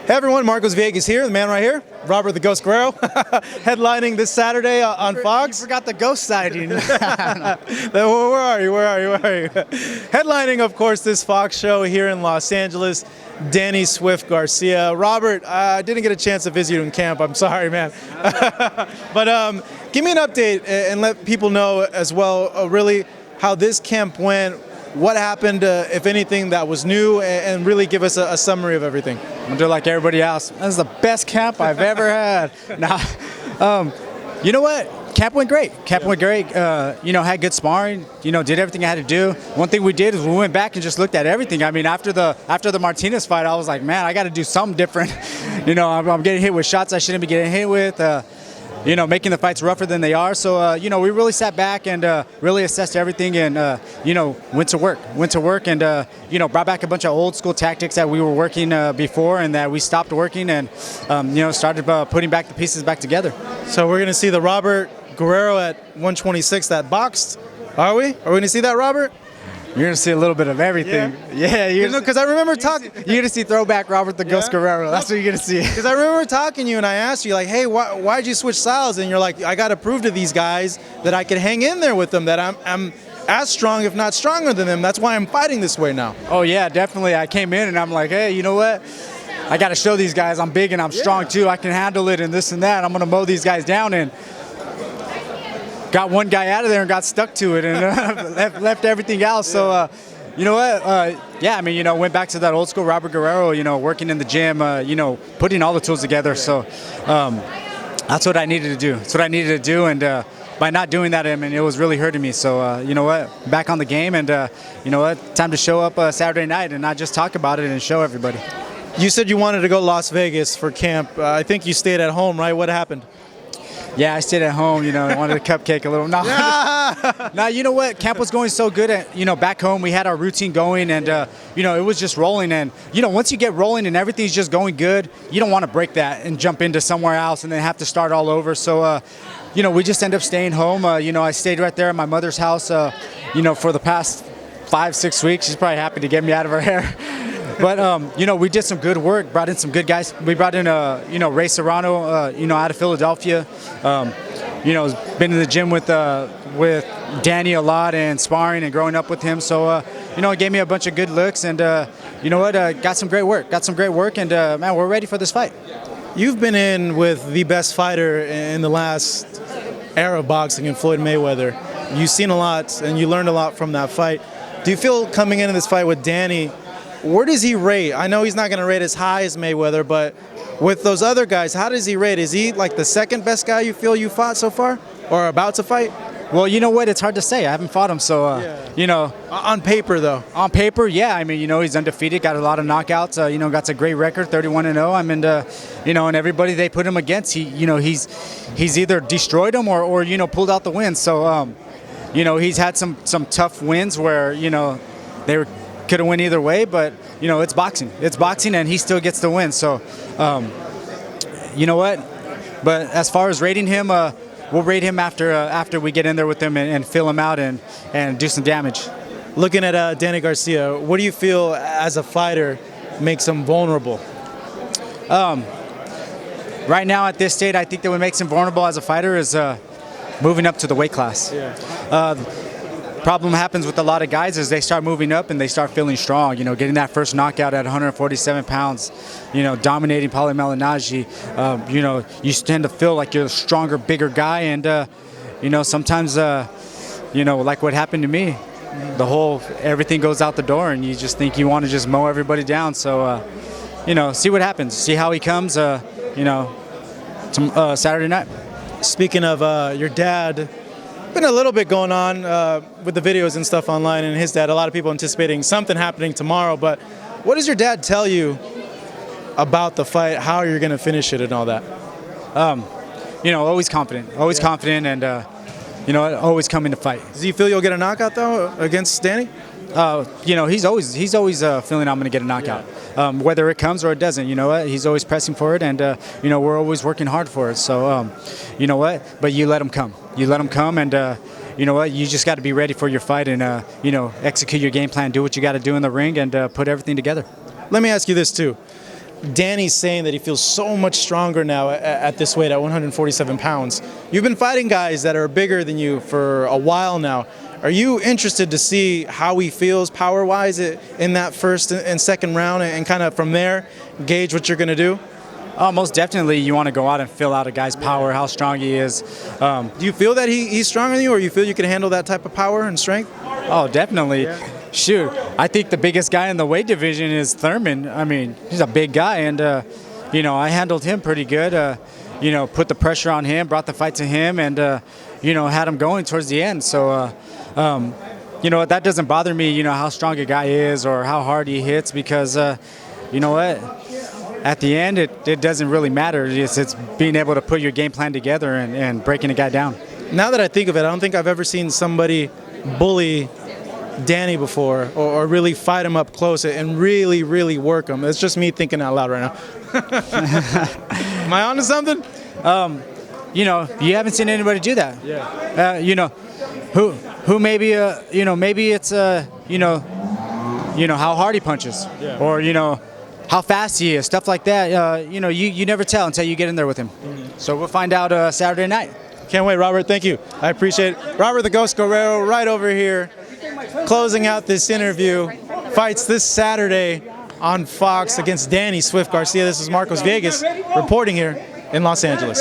Hey everyone, Marcos Viegas here, the man right here, Robert the Ghost Guerrero, headlining this Saturday on Fox. You forgot the ghost side. Where are you? Headlining, of course, this Fox show here in Los Angeles, Danny Swift Garcia. Robert, I didn't get a chance to visit you in camp. I'm sorry, man. But give me an update and let people know as well, really, how this camp went. What happened, if anything, that was new, and really give us a summary of everything. I'm gonna do like everybody else. This is the best camp I've ever had. Now, you know what? Camp went great. Had good sparring. Did everything I had to do. One thing we did is we went back and just looked at everything. I mean, after the Martinez fight, I was like, man, I got to do something different. I'm getting hit with shots I shouldn't be getting hit with. Making the fights rougher than they are. So, we really sat back and really assessed everything and, went to work and, brought back a bunch of old school tactics that we were working before and that we stopped working and, started putting back the pieces back together. So we're going to see the Robert Guerrero at 126 that boxed. Are we? Are we going to see that, Robert? You're going to see a little bit of everything. Yeah, because I remember talking. You're going to see throwback Robert the Ghost Guerrero. That's what you're going to see. Because I remember talking to you and I asked you, like, hey, why'd you switch styles? And you're like, I got to prove to these guys that I could hang in there with them, that I'm as strong, if not stronger than them. That's why I'm fighting this way now. Oh, yeah, definitely. I came in and I'm like, hey, you know what? I got to show these guys I'm big and I'm strong, too. I can handle it and this and that. I'm going to mow these guys down and got one guy out of there and got stuck to it and left everything else. So, you know what? Went back to that old school Robert Guerrero, working in the gym, putting all the tools together. So that's what I needed to do. And by not doing that, I mean, it was really hurting me. So, you know what? Back on the game and, you know what? Time to show up Saturday night and not just talk about it and show everybody. You said you wanted to go to Las Vegas for camp. I think you stayed at home, right? What happened? Yeah, I stayed at home, I wanted a cupcake a little. No, no, you know what? Camp was going so good at, back home we had our routine going and, it was just rolling. And, once you get rolling and everything's just going good, you don't want to break that and jump into somewhere else and then have to start all over. So, we just end up staying home. I stayed right there at my mother's house, for the past 5-6 weeks. She's probably happy to get me out of her hair. But, we did some good work, brought in some good guys. We brought in, Ray Serrano, out of Philadelphia. Been in the gym with Danny a lot and sparring and growing up with him. So, it gave me a bunch of good looks and, got some great work. And, man, we're ready for this fight. You've been in with the best fighter in the last era of boxing in Floyd Mayweather. You've seen a lot and you learned a lot from that fight. Do you feel coming into this fight with Danny, where does he rate? I know he's not going to rate as high as Mayweather, but with those other guys, how does he rate? Is he like the second best guy you feel you fought so far or about to fight? Well, you know what? It's hard to say. I haven't fought him, so, On paper, though? On paper, yeah. I mean, he's undefeated, got a lot of knockouts, got a great record, 31-0. I mean, and everybody they put him against, he's either destroyed them or pulled out the win. So, he's had some tough wins where, they were could have went either way, but it's boxing. It's boxing, and he still gets the win. So, you know what? But as far as rating him, we'll rate him after we get in there with him and fill him out and do some damage. Looking at Danny Garcia, what do you feel as a fighter makes him vulnerable? Right now at this state, I think that what makes him vulnerable as a fighter is moving up to the weight class. Problem happens with a lot of guys is they start moving up and they start feeling strong, getting that first knockout at 147 pounds, dominating Paulie Malignaggi. You tend to feel like you're a stronger, bigger guy. And, sometimes, like what happened to me, everything goes out the door and you just think you want to just mow everybody down. So, see what happens, see how he comes, Saturday night. Speaking of your dad, been a little bit going on with the videos and stuff online, and his dad, a lot of people anticipating something happening tomorrow, but what does your dad tell you about the fight, how you're going to finish it and all that? Always confident and, always coming to fight. Do you feel you'll get a knockout, though, against Danny? He's always feeling I'm going to get a knockout. Whether it comes or it doesn't, he's always pressing for it, and, we're always working hard for it. So, but you let him come. And, you just got to be ready for your fight and, execute your game plan, do what you got to do in the ring, and put everything together. Let me ask you this, too. Danny's saying that he feels so much stronger now at this weight, at 147 pounds. You've been fighting guys that are bigger than you for a while now. Are you interested to see how he feels power-wise in that first and second round, and kind of from there gauge what you're going to do? Most definitely, you want to go out and feel out a guy's power, how strong he is. Do you feel that he's stronger than you, or you feel you can handle that type of power and strength? Oh, definitely. Yeah. Shoot, I think the biggest guy in the weight division is Thurman. I mean, he's a big guy, and I handled him pretty good. Put the pressure on him, brought the fight to him, and had him going towards the end. So, that doesn't bother me. How strong a guy is or how hard he hits, because you know what? At the end, it doesn't really matter. It's being able to put your game plan together and breaking a guy down. Now that I think of it, I don't think I've ever seen somebody bully Danny before, or really fight him up close and really, really work him. It's just me thinking out loud right now. Am I onto something? You haven't seen anybody do that. Yeah. Who maybe maybe it's how hard he punches, yeah, or how fast he is, stuff like that. You never tell until you get in there with him. Mm-hmm. So we'll find out Saturday night. Can't wait, Robert. Thank you. I appreciate it. Robert the Ghost Guerrero right over here, closing out this interview. Fights this Saturday on Fox against Danny Swift Garcia. This is Marcos Viegas reporting here in Los Angeles.